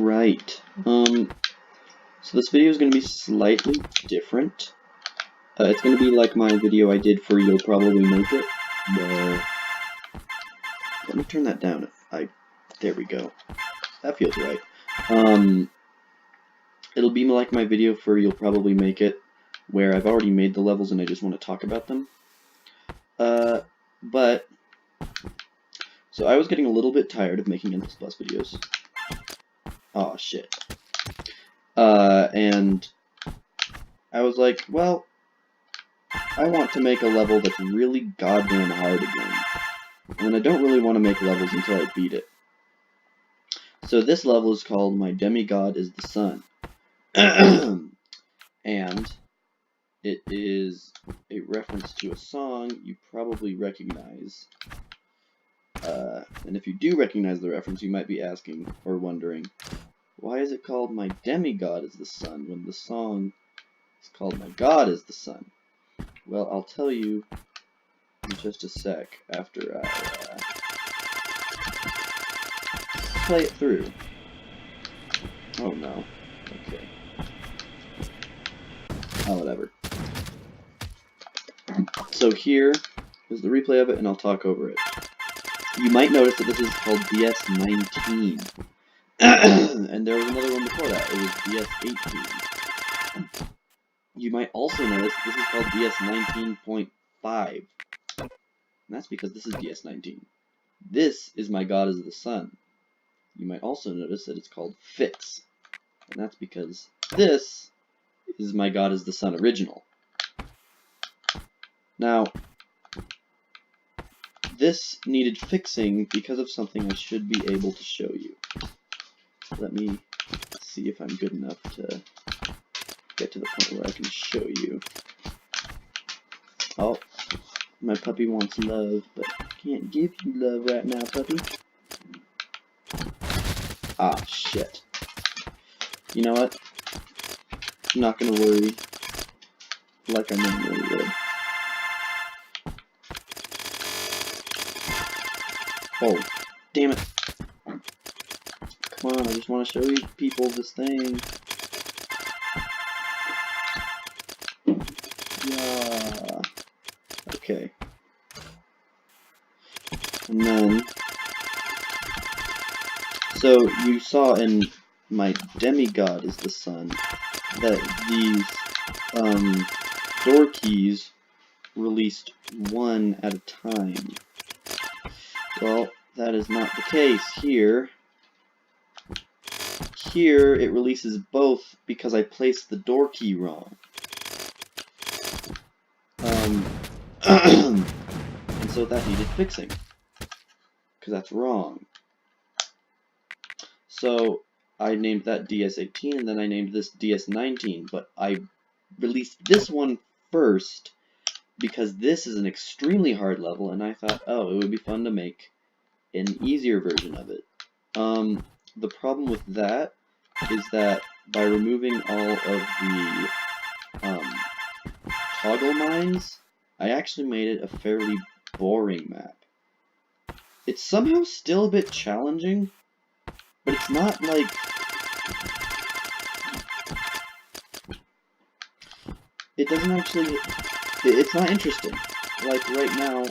Alright, so this video is going to be slightly different. It's going to be like my video I did for You'll Probably Make It, where... Let me turn that down. There we go. That feels right. It'll be like my video for You'll Probably Make It, where I've already made the levels and I just want to talk about them. So I was getting a little bit tired of making Endless Plus videos. Aw, shit. And I was like, well, I want to make a level that's really goddamn hard again. And I don't really want to make levels until I beat it. So this level is called My Demigod is the Sun. And it is a reference to a song you probably recognize. And if you do recognize the reference, you might be asking or wondering, why is it called My Demigod is the Sun when the song is called My God is the Sun? Well, I'll tell you in just a sec after I play it through. Oh no. Okay. Oh, whatever. So here is the replay of it, and I'll talk over it. You might notice that this is called DS19. And there was another one before that. It was DS18. You might also notice this is called DS19.5. And that's because this is DS19. This is My God is the Sun. You might also notice that it's called Fix. And that's because this is My God is the Sun original. Now, this needed fixing because of something I should be able to show you. Let me see if I'm good enough to get to the point where I can show you. Oh, my puppy wants love, but I can't give you love right now, puppy. Ah, shit. You know what? I'm not gonna worry like I normally would. Oh, damn it. Come on, I just want to show you people this thing. Yeah. Okay. And then, so you saw in My Demigod is the Sun that these door keys released one at a time. Well, that is not the case here. Here, it releases both because I placed the door key wrong. And so that needed fixing. Because that's wrong. So, I named that DS18, and then I named this DS19, but I released this one first because this is an extremely hard level, and I thought, oh, it would be fun to make an easier version of it. The problem with that is that by removing all of the toggle mines, I actually made it a fairly boring map. It's somehow still a bit challenging, but it's not like... It doesn't actually... It's not interesting. Like, right now,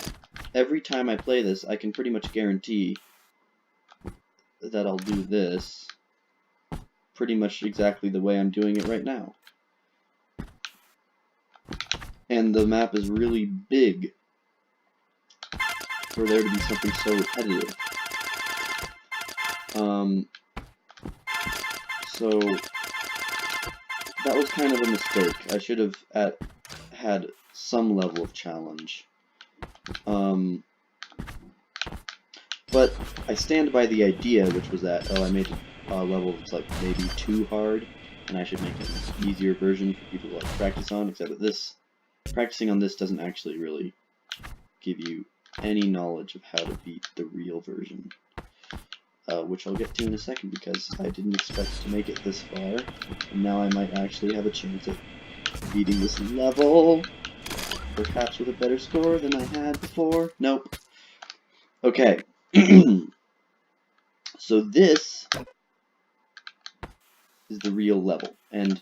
every time I play this, I can pretty much guarantee that I'll do this pretty much exactly the way I'm doing it right now. And the map is really big for there to be something so repetitive. So that was kind of a mistake. I should have had some level of challenge. But I stand by the idea, which was that, oh, I made a level that's like maybe too hard, and I should make an easier version for people to like practice on, except that this, practicing on this doesn't actually really give you any knowledge of how to beat the real version. Which I'll get to in a second, because I didn't expect to make it this far, and now I might actually have a chance at beating this level, perhaps with a better score than I had before. Nope. Okay. So this is the real level, and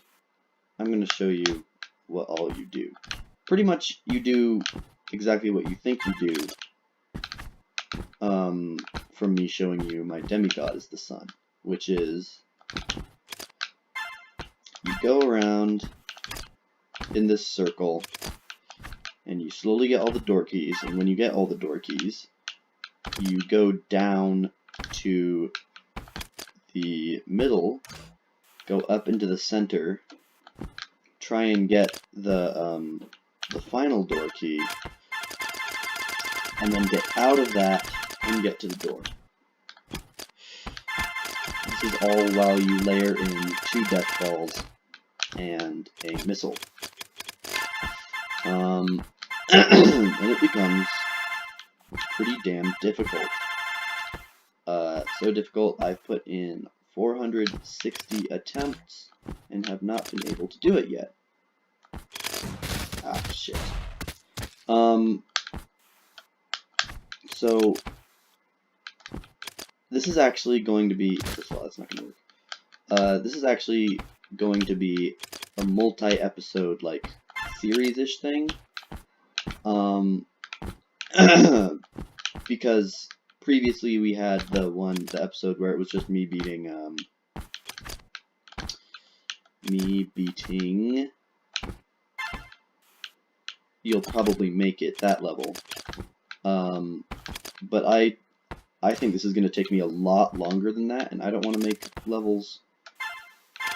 I'm going to show you what all you do. Pretty much, you do exactly what you think you do, from me showing you my demigod is the sun, which is, you go around in this circle, and you slowly get all the door keys, and when you get all the door keys, you go down to the middle, go up into the center, try and get the final door key, and then get out of that and get to the door. This is all while you layer in 2 death balls and a missile. And it becomes pretty damn difficult. So difficult, I've put in 460 attempts and have not been able to do it yet. Ah, shit. So, this is actually going to be, first of all, that's not going to work. This is actually going to be a multi-episode, like, series-ish thing. Because previously we had the episode where it was just me beating, You'll Probably Make It, that level. But I think this is going to take me a lot longer than that, and I don't want to make levels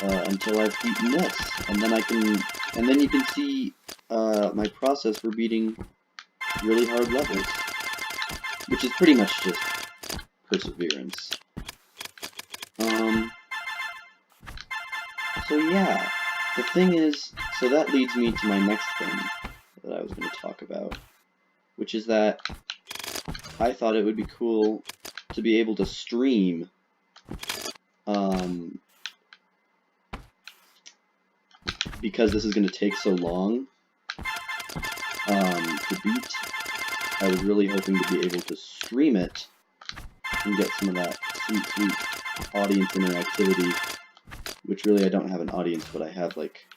until I've beaten this, and then you can see my process for beating really hard levels, which is pretty much just perseverance. So yeah, the thing is, so that leads me to my next thing that I was going to talk about, which is that I thought it would be cool to be able to stream because this is going to take so long to beat. I was really hoping to be able to stream it and get some of that sweet audience interactivity, which really I don't have an audience, but I have like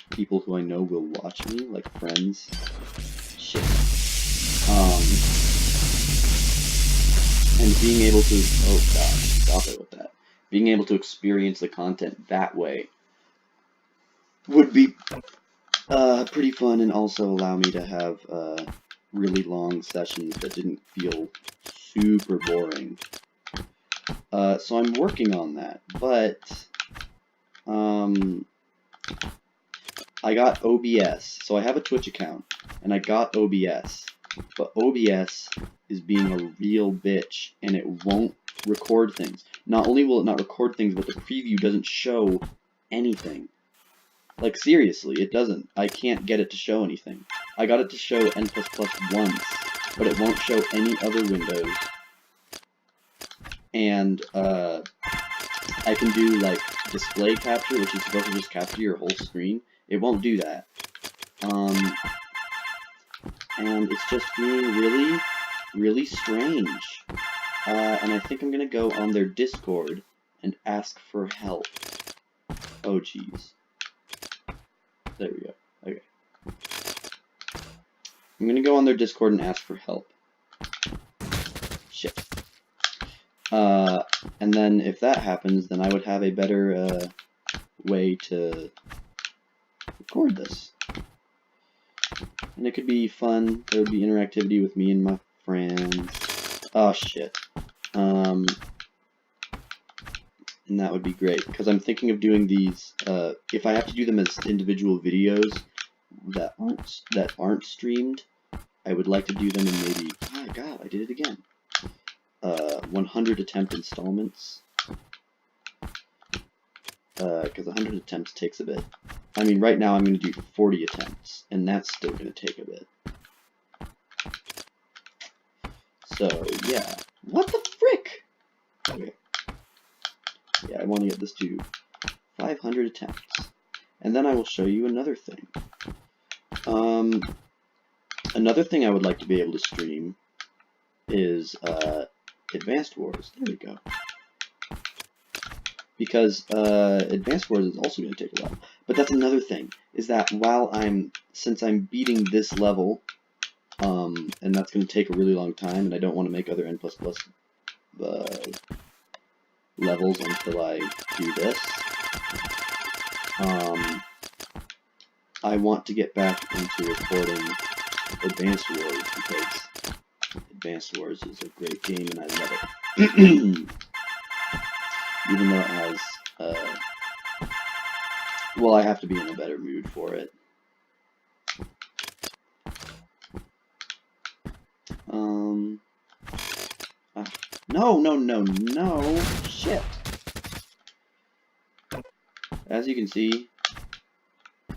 people who I know will watch me, like friends. Shit. And being able to, oh god, stop it with that. Being able to experience the content that way would be pretty fun, and also allow me to have really long sessions that didn't feel super boring. So I'm working on that, but I got OBS. So I have a Twitch account, and I got OBS, but OBS is being a real bitch, and it won't record things. Not only will it not record things, but the preview doesn't show anything. Like, seriously, it doesn't. I can't get it to show anything. I got it to show N++ once, but it won't show any other windows. And, I can do, like, display capture, which is supposed to just capture your whole screen. It won't do that. And it's just being really, really strange. And I think I'm gonna go on their Discord and ask for help. Oh, jeez. There we go. Okay. I'm gonna go on their Discord and ask for help. Shit. And then if that happens, then I would have a better way to record this. And it could be fun. There would be interactivity with me and my friends. Oh shit. And that would be great, because I'm thinking of doing these, if I have to do them as individual videos that aren't streamed, I would like to do them in maybe, oh my god, I did it again, 100 attempt installments, because 100 attempts takes a bit. I mean, right now I'm going to do 40 attempts, and that's still going to take a bit. So, yeah. What the frick? Okay. Yeah, I want to get this to 500 attempts. And then I will show you another thing. Another thing I would like to be able to stream is Advanced Wars. There we go. because Advanced Wars is also going to take a while. But that's another thing, is that since I'm beating this level, and that's going to take a really long time, and I don't want to make other N++ levels until I do this, I want to get back into recording Advanced Wars, because Advanced Wars is a great game and I love it. Even though it has, well, I have to be in a better mood for it. No, shit. As you can see,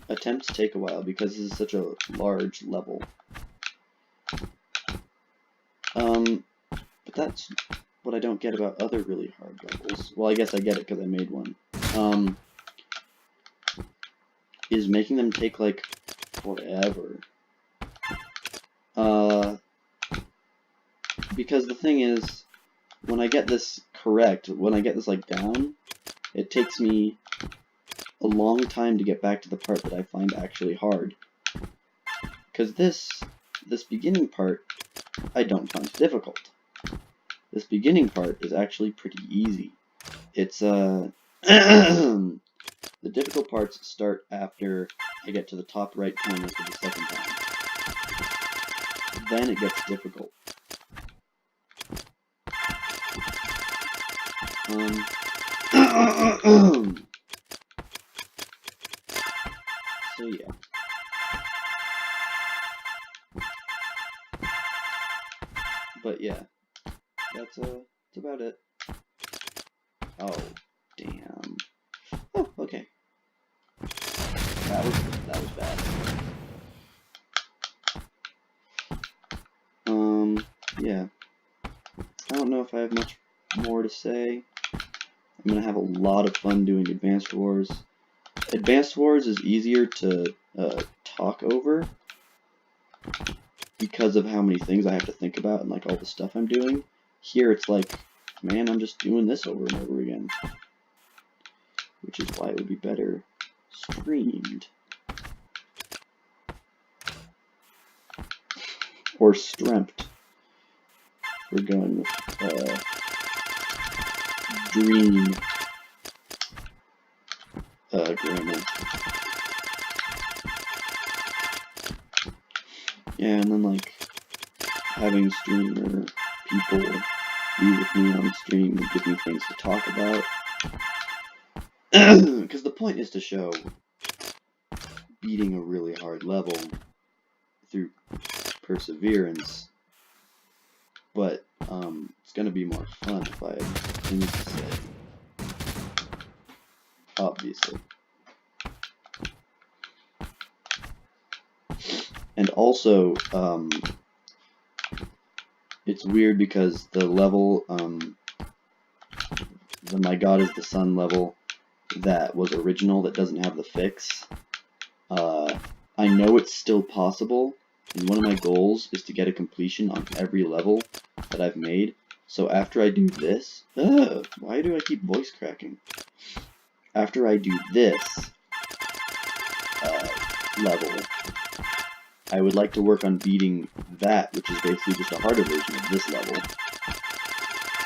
attempts take a while because this is such a large level. But that's what I don't get about other really hard levels. Well, I guess I get it because I made one. Is making them take, like, forever. Because the thing is, when I get this correct, when I get this, like, down, it takes me a long time to get back to the part that I find actually hard. Because this beginning part, I don't find difficult. This beginning part is actually pretty easy. It's, the difficult parts start after I get to the top right corner for the second time. Then it gets difficult. So yeah. But yeah, that's about it. Oh, damn. Oh, okay. That was bad. Yeah. I don't know if I have much more to say. I'm gonna have a lot of fun doing Advanced Wars. Advanced Wars is easier to talk over because of how many things I have to think about and like all the stuff I'm doing. Here it's like, man, I'm just doing this over and over again. Which is why it would be better streamed. Or stremped. We're going with dream grammar. Yeah, and then like having streamer people be with me on stream and give me things to talk about. Because the point is to show beating a really hard level through perseverance, but it's going to be more fun if I have things to say. Obviously. And also, it's weird because the level, the My God is the Sun level that was original, that doesn't have the fix, I know it's still possible, and one of my goals is to get a completion on every level that I've made. So after I do this, why do I keep voice cracking? After I do this level, I would like to work on beating that, which is basically just a harder version of this level,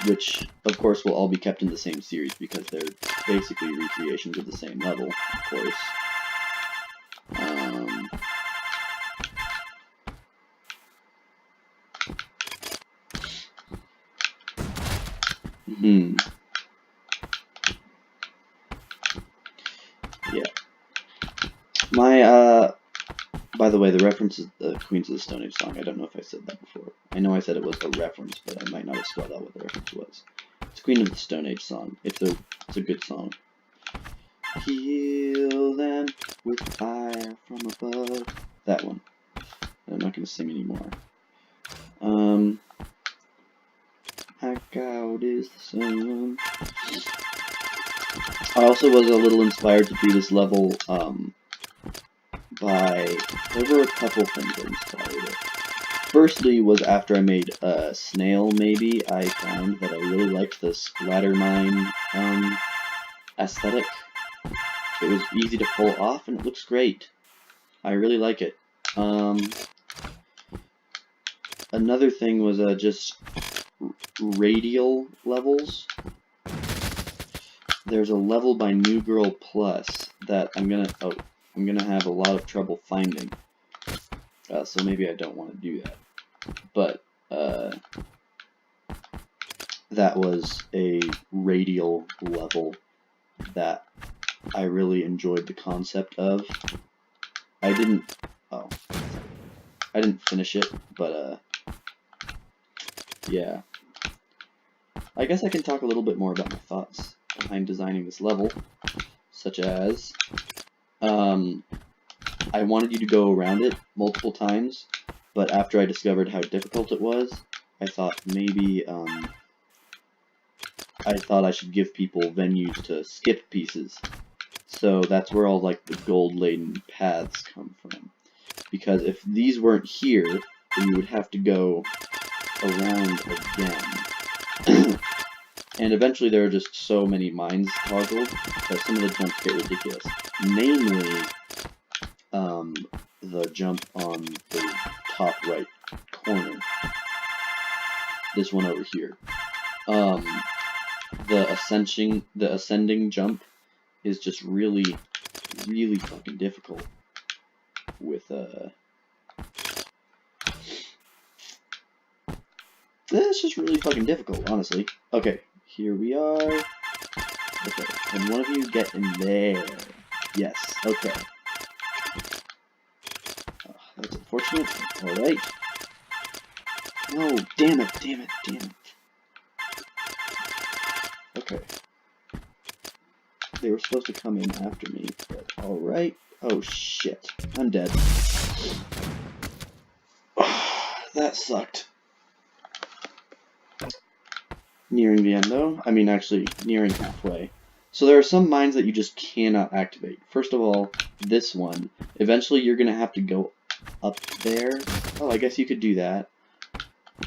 which of course will all be kept in the same series because they're basically recreations of the same level, of course. Yeah. My, by the way, the reference is the Queens of the Stone Age song. I don't know if I said that before. I know I said it was a reference, but I might not have spelled out what the reference was. It's Queen of the Stone Age song. It's a good song. Heal them with fire from above. That one. I'm not going to sing anymore. My God is the sun. I also was a little inspired to do this level, there were a couple things that inspired it. Firstly was after I made Snail, maybe, I found that I really liked the splatter mine, aesthetic. It was easy to pull off, and it looks great. I really like it. Another thing was just radial levels. There's a level by New Girl Plus that I'm gonna have a lot of trouble finding. So maybe I don't want to do that. But that was a radial level that I really enjoyed the concept of. I didn't finish it, but yeah. I guess I can talk a little bit more about my thoughts behind designing this level, such as I wanted you to go around it multiple times, but after I discovered how difficult it was, I thought maybe I should give people venues to skip pieces. So that's where all like the gold-laden paths come from. Because if these weren't here, then you would have to go around again. And eventually there are just so many mines toggled that some of the jumps get ridiculous. Namely, the jump on the top right corner. This one over here. The ascending jump is just really fucking difficult with it's just really fucking difficult, honestly. Okay, here we are. Okay, and one of you get in there. Yes, okay. That's unfortunate. Alright. No, damn it. Okay. They were supposed to come in after me, but alright. Oh shit. I'm dead. That sucked. Nearing the end though. I mean, actually, nearing halfway. So there are some mines that you just cannot activate. First of all, this one. Eventually you're gonna have to go up there. Oh, I guess you could do that.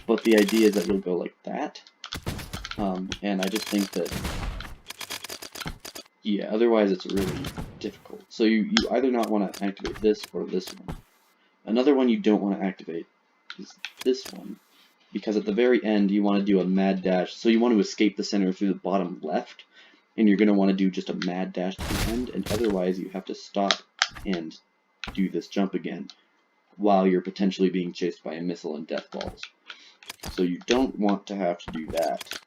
But the idea is that you'll go like that. And I just think that, yeah, otherwise it's really difficult. So you either not want to activate this or this one. Another one you don't want to activate is this one. Because at the very end you want to do a mad dash. So you want to escape the center through the bottom left. And you're going to want to do just a mad dash to the end. And otherwise you have to stop and do this jump again, while you're potentially being chased by a missile and death balls. So you don't want to have to do that.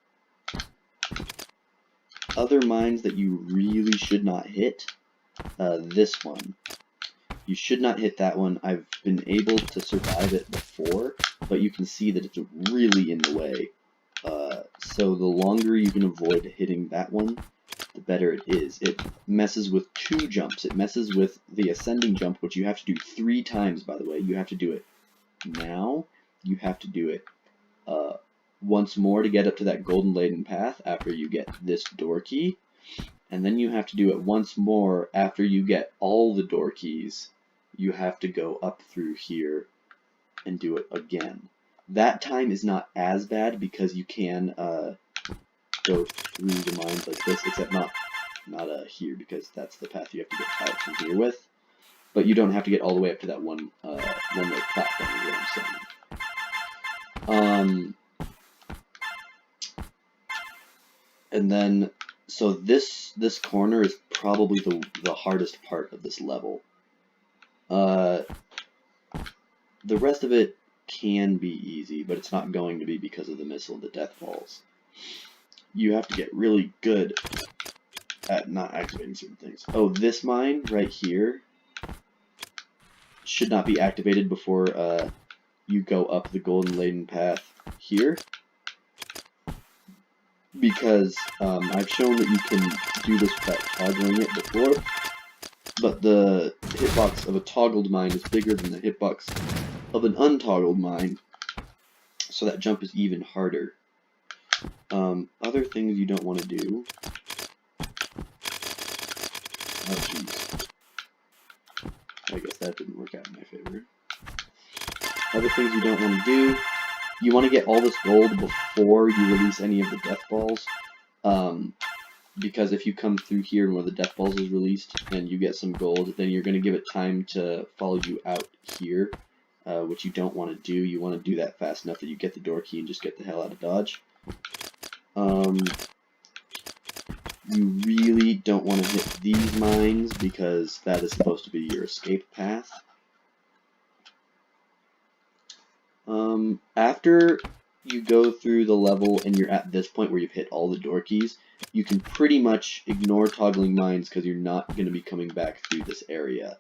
Other mines that you really should not hit, this one. You should not hit that one. I've been able to survive it before, but you can see that it's really in the way. So the longer you can avoid hitting that one, the better it is. It messes with two jumps. It messes with the ascending jump, which you have to do 3 times, by the way. You have to do it now. You have to do it once more to get up to that golden laden path after you get this door key. And then you have to do it once more after you get all the door keys. You have to go up through here and do it again. That time is not as bad because you can go through the mines like this, except not here, because that's the path you have to get out from here with. But you don't have to get all the way up to that one-way platform, is what I'm saying. And then, so this corner is probably the hardest part of this level. The rest of it can be easy, but it's not going to be because of the missile and the death balls. You have to get really good at not activating certain things. Oh, this mine right here should not be activated before you go up the golden laden path here. Because I've shown that you can do this without toggling it before, but the hitbox of a toggled mine is bigger than the hitbox of an untoggled mine, so that jump is even harder. Other things you don't want to do. Oh jeez. I guess that didn't work out in my favor. Other things you don't want to do. You want to get all this gold before you release any of the death balls. because if you come through here and where the death balls is released and you get some gold, then you're going to give it time to follow you out here, which you don't want to do. You want to do that fast enough that you get the door key and just get the hell out of Dodge. You really don't want to hit these mines because that is supposed to be your escape path. After you go through the level and you're at this point where you've hit all the door keys, you can pretty much ignore toggling mines because you're not going to be coming back through this area.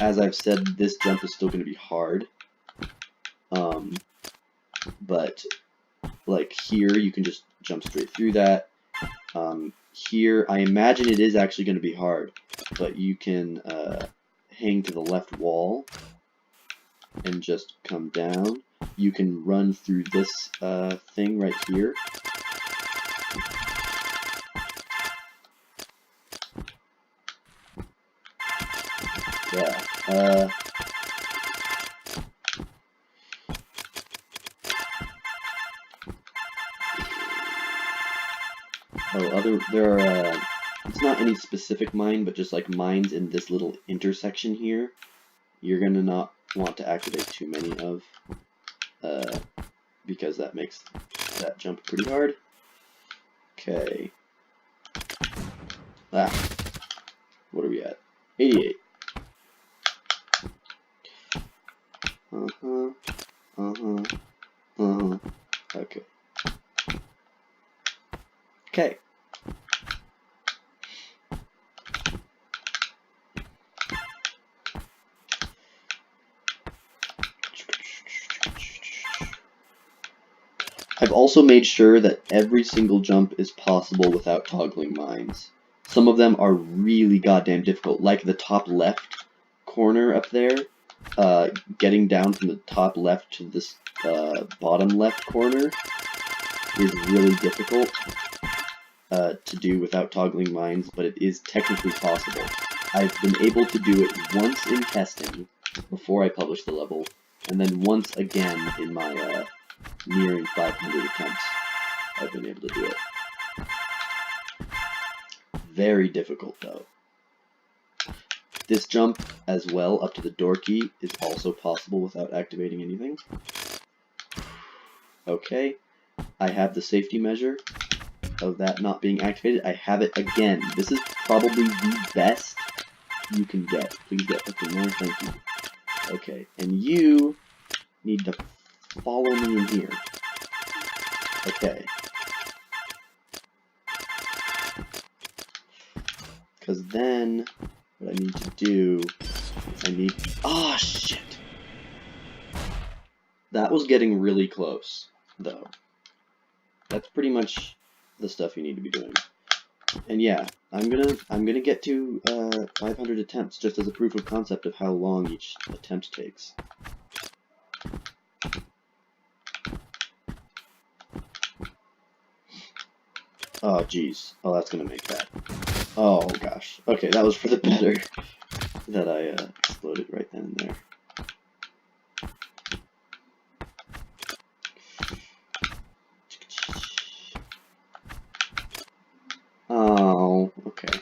As I've said, this jump is still going to be hard. But like here, you can just jump straight through that. Here, I imagine it is actually going to be hard, but you can hang to the left wall and just come down. You can run through this thing right here. Yeah. There are, it's not any specific mine, but just like mines in this little intersection here, you're gonna not want to activate too many of, because that makes that jump pretty hard. Okay. What are we at? 88. Okay. Okay. I've also made sure that every single jump is possible without toggling mines. Some of them are really goddamn difficult, like the top left corner up there. Getting down from the top left to this bottom left corner is really difficult to do without toggling mines, but it is technically possible. I've been able to do it once in testing before I published the level, and then once again in my nearing 500 attempts. I've been able to do it. Very difficult though. This jump as well up to the door key is also possible without activating anything. Okay, I have the safety measure of that not being activated. I have it again. This is probably the best you can get. Please get more, thank you. Okay, and you need to follow me in here. Okay. Because then, what I need to do is I need... Ah, shit! That was getting really close, though. That's pretty much the stuff you need to be doing. And yeah, I'm gonna get to 500 attempts just as a proof of concept of how long each attempt takes. Oh jeez. Oh, that's gonna make that. Oh gosh. Okay, that was for the better that I exploded right then and there. Oh, okay.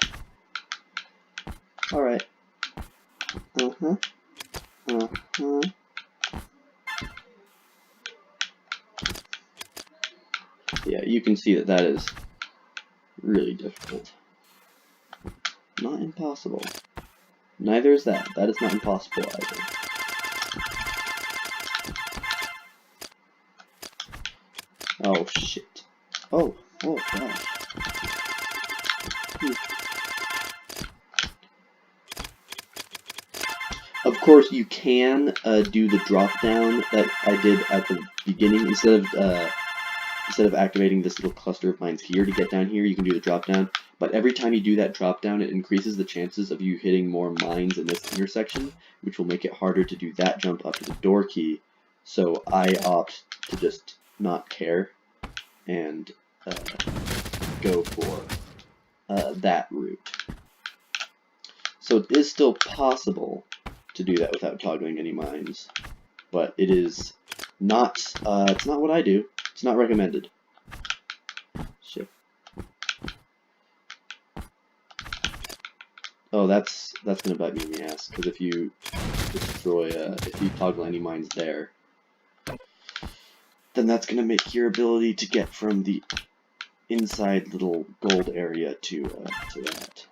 Alright. Yeah, you can see that is really difficult. Not impossible. Neither is that. That is not impossible either. Oh shit. Oh gosh. Of course, you can do the drop down that I did at the beginning. Instead of activating this little cluster of mines here to get down here, you can do the drop down. But every time you do that drop down, it increases the chances of you hitting more mines in this intersection, which will make it harder to do that jump up to the door key. So I opt to just not care and go for that route. So it is still possible to do that without toggling any mines, but it is not, it's not what I do. It's not recommended. Shit. Oh, that's gonna bite me in the ass, because if you destroy, if you toggle any mines there, then that's gonna make your ability to get from the inside little gold area to that.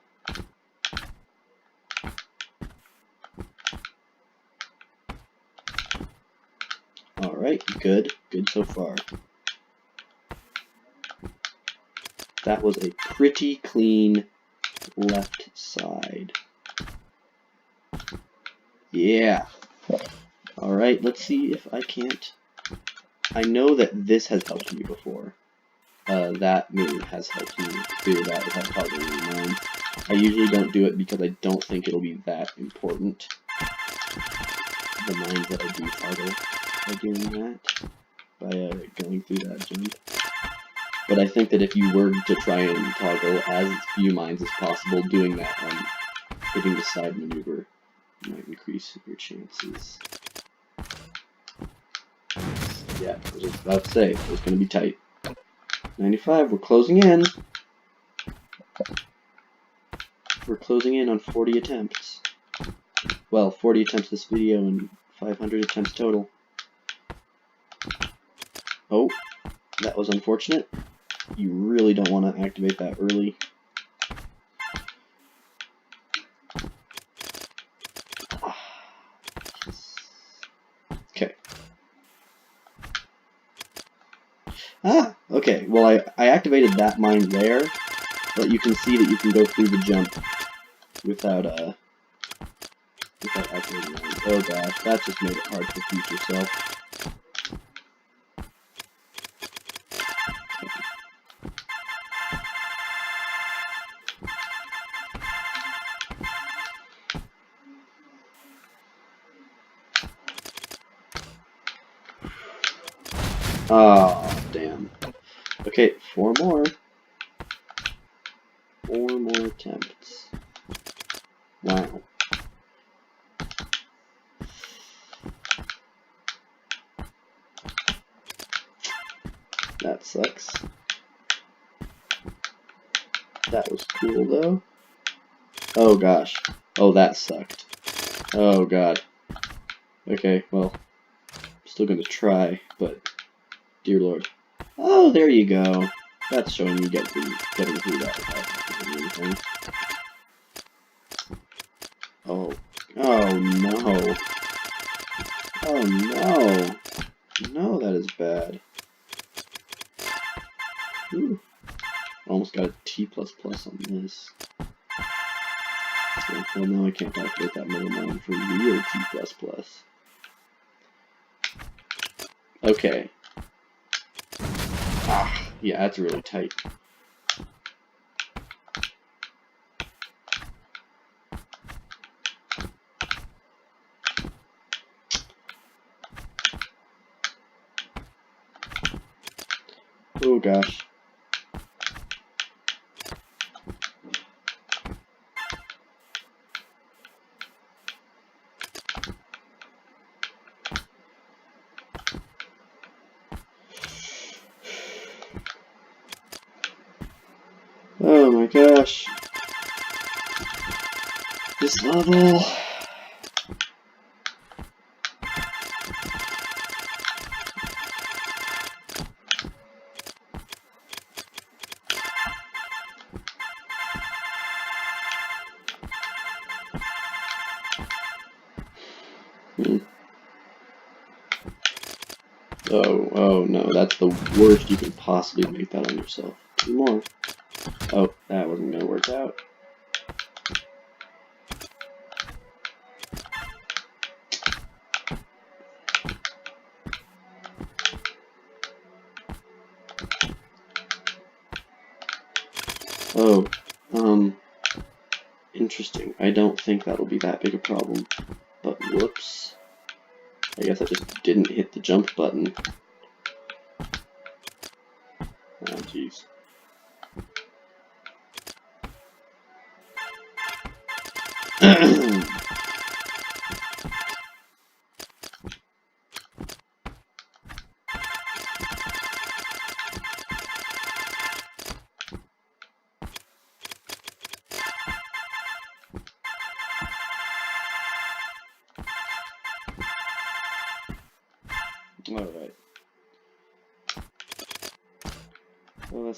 Alright, good so far. That was a pretty clean left side. Yeah. Alright, let's see if I can't... I know that this has helped me before. That move has helped me clear that without toggling any mines. I usually don't do it because I don't think it'll be that important. The mines that I do toggle by doing that, by going through that jump. But I think that if you were to try and toggle as few mines as possible, doing that, hitting the side maneuver might increase your chances. Yeah, I was just about to say, it was going to be tight. 95, we're closing in. We're closing in on 40 attempts. Well, 40 attempts this video and 500 attempts total. Oh, that was unfortunate. You really don't want to activate that early. Okay. Ah, okay. Well, I activated that mine there, but you can see that you can go through the jump without activating mine. Oh gosh, that just made it hard to defeat yourself. Oh, damn. Okay, 4 more. 4 more attempts. Wow. That sucks. That was cool, though. Oh, gosh. Oh, that sucked. Oh, God. Okay, well, I'm still gonna try, but... Dear Lord. Oh, there you go. That's showing you getting through that without anything. Oh. Oh, no. Oh, no. No, that is bad. Whew. Almost got a T++ on this. Well, now I can't activate that middle line for real T++. Okay. Ah, yeah, that's really tight. Oh gosh. Oh my gosh. This level. Oh no, that's the worst you can possibly make that on yourself. 2 more. Oh, that wasn't gonna work out. Oh, interesting. I don't think that'll be that big a problem. But whoops. I guess I just didn't hit the jump button. Oh, jeez.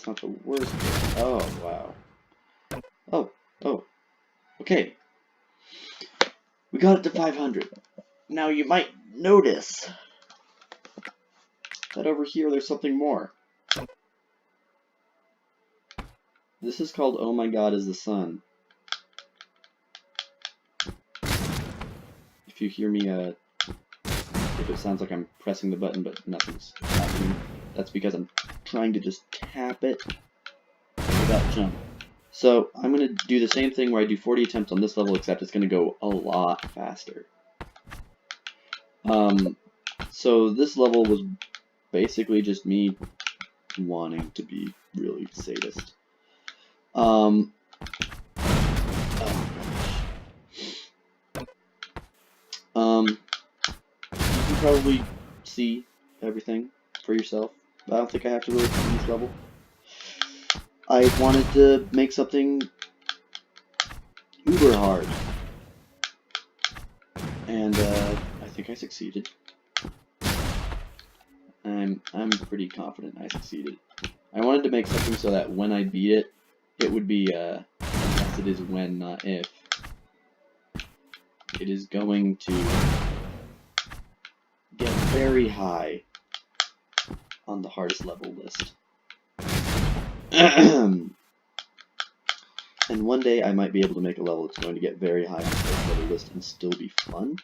that's not the worst. Oh, wow. Oh. Okay. We got it to 500. Now you might notice that over here there's something more. This is called Oh My God Is the Sun. If you hear me, if it sounds like I'm pressing the button but nothing's happening, that's because I'm trying to just tap it without jump. So I'm going to do the same thing where I do 40 attempts on this level, except it's going to go a lot faster. So this level was basically just me wanting to be really sadist. Oh gosh. You can probably see everything for yourself. I don't think I have to really see this level. I wanted to make something uber hard, and I think I succeeded. I'm pretty confident I succeeded. I wanted to make something so that when I beat it, it would be yes, it is when, not if. It is going to get very high on the hardest level list. And one day I might be able to make a level that's going to get very high on the hardest level list and still be fun.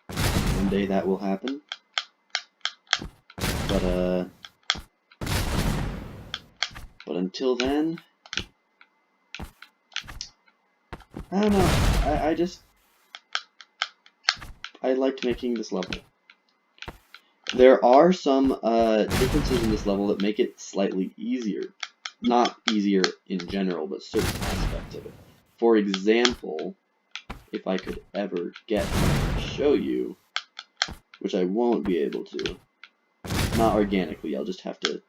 One day that will happen. But until then, I don't know. I liked making this level. There are some differences in this level that make it slightly easier. Not easier in general, but certain aspects of it. For example, if I could ever get to show you, which I won't be able to, not organically, I'll just have to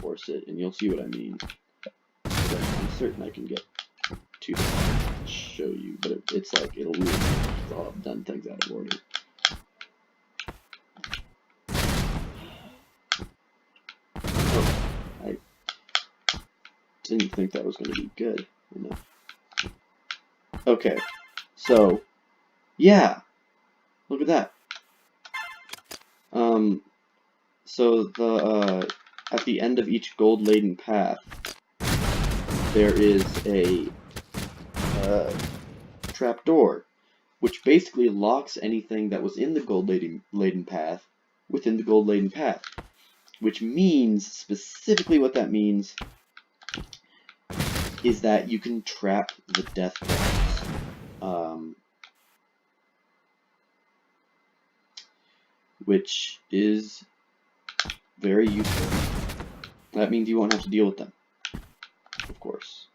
force it, and you'll see what I mean. But I'm certain I can get to show you, but it's like, it'll lose because I'll have done things out of order. Oh, I didn't think that was going to be good enough. Okay, so, yeah, look at that. So the at the end of each gold-laden path, there is a trapdoor, which basically locks anything that was in the gold-laden path within the gold-laden path. Which means, specifically what that means, is that you can trap the death bombs. Which is very useful. That means you won't have to deal with them. Of course.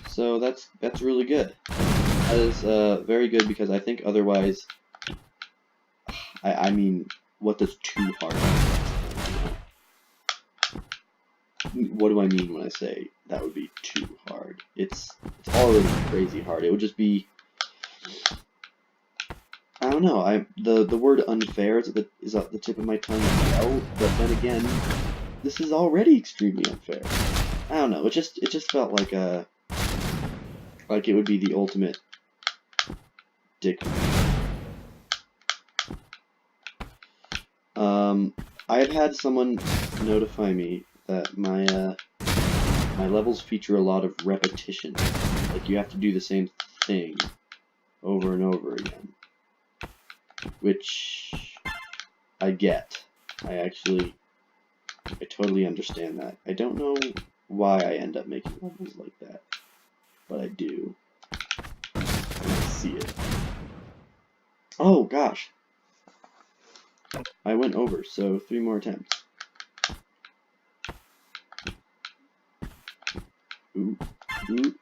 So that's really good. That is very good because I think otherwise, I mean, what does too hard mean? What do I mean when I say that would be too hard? It's already crazy hard. It would just be, I don't know. The word unfair is at the tip of my tongue as well, but then again, this is already extremely unfair. I don't know. It just felt like it would be the ultimate dick. I have had someone notify me that my levels feature a lot of repetition. Like, you have to do the same thing over and over again. Which I get. I totally understand that. I don't know why I end up making levels like that, but I do. I see it. Oh gosh. I went over, so 3 more attempts. Ooh, ooh,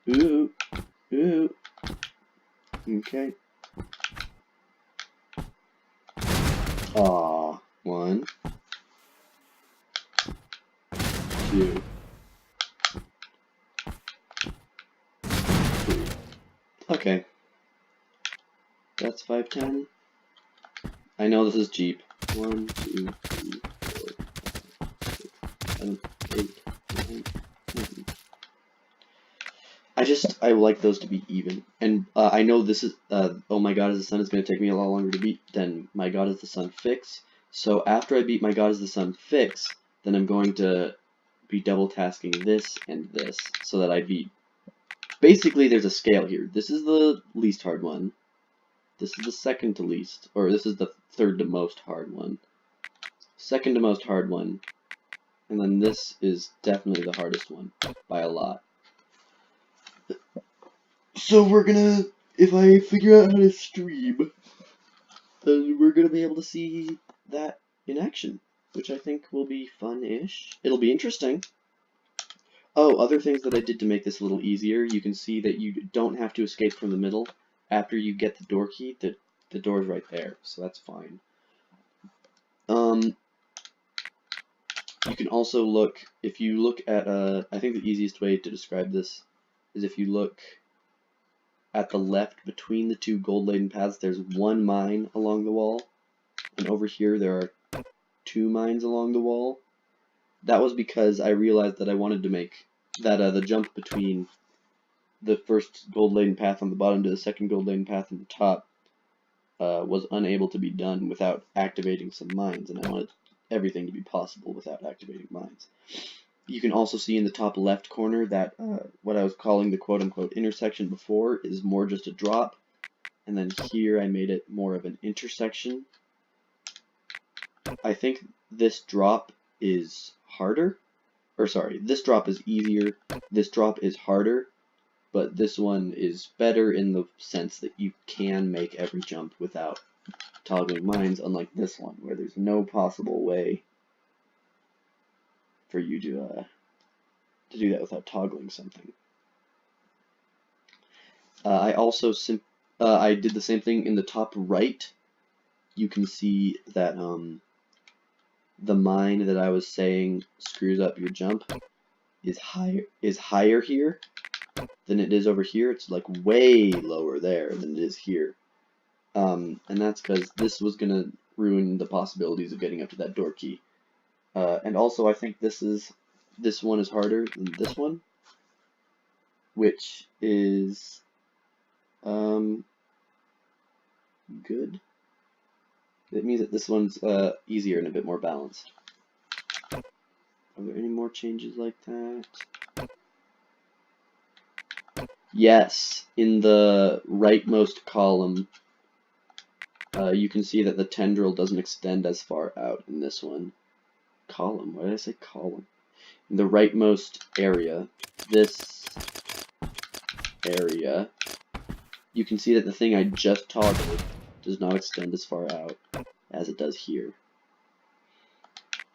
ooh, ooh. Okay. Aw, 1, 2, 3. Okay. That's 510. I know this is cheap. 1, 2, 3, 4, 5, 6, 7, 8, 9, 10. I like those to be even. And I know this is, oh my god is the sun is going to take me a lot longer to beat than my god is the sun fix. So after I beat my god is the sun fix, then I'm going to be double tasking this and this so that I beat. Basically, there's a scale here. This is the least hard one. This is the second to least, or this is the third to most hard one. Second to most hard one. And then this is definitely the hardest one by a lot. So we're gonna, if I figure out how to stream, then we're gonna be able to see that in action, which I think will be fun-ish. It'll be interesting. Oh, other things that I did to make this a little easier, you can see that you don't have to escape from the middle. After you get the door key, the door's right there, so that's fine. You can also look, if you look at, I think the easiest way to describe this is if you look at the left between the two gold-laden paths, there's one mine along the wall, and over here there are 2 mines along the wall. That was because I realized that I wanted to make that the jump between the first gold-laden path on the bottom to the second gold-laden path on the top was unable to be done without activating some mines, and I wanted everything to be possible without activating mines. You can also see in the top left corner that what I was calling the quote-unquote intersection before is more just a drop, and then here I made it more of an intersection. I think this drop is harder, or sorry, this drop is easier, this drop is harder, but this one is better in the sense that you can make every jump without toggling mines, unlike this one, where there's no possible way for you to do that without toggling something. I also I did the same thing in the top right. You can see that the mine that I was saying screws up your jump is higher here than it is over here. It's like way lower there than it is here. And that's because this was gonna ruin the possibilities of getting up to that door key. And also I think this one is harder than this one, which is good. It means that this one's easier and a bit more balanced. Are there any more changes like that? Yes, in the rightmost column, you can see that the tendril doesn't extend as far out in this one. Column? Why did I say column? In the rightmost area, this area, you can see that the thing I just toggled does not extend as far out as it does here.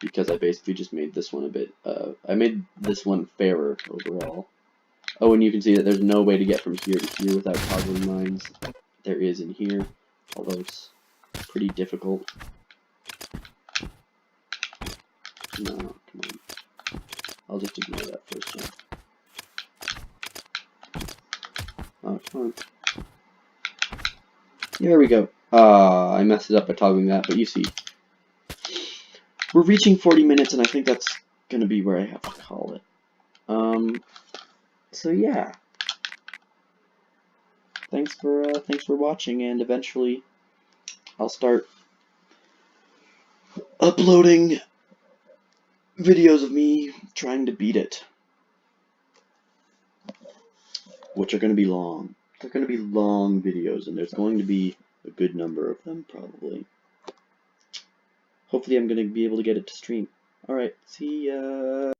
Because I basically just made this one a bit, I made this one fairer overall. Oh, and you can see that there's no way to get from here to here without toggling mines. There is in here, although it's pretty difficult. No, come on. I'll just ignore that first jump. Oh, come on. There we go. I messed it up by toggling that, but you see. We're reaching 40 minutes, and I think that's going to be where I have to call it. So yeah. Thanks for watching, and eventually I'll start uploading videos of me trying to beat it, which are going to be long. They're going to be long videos, and there's going to be a good number of them, probably. Hopefully I'm going to be able to get it to stream. Alright, see ya.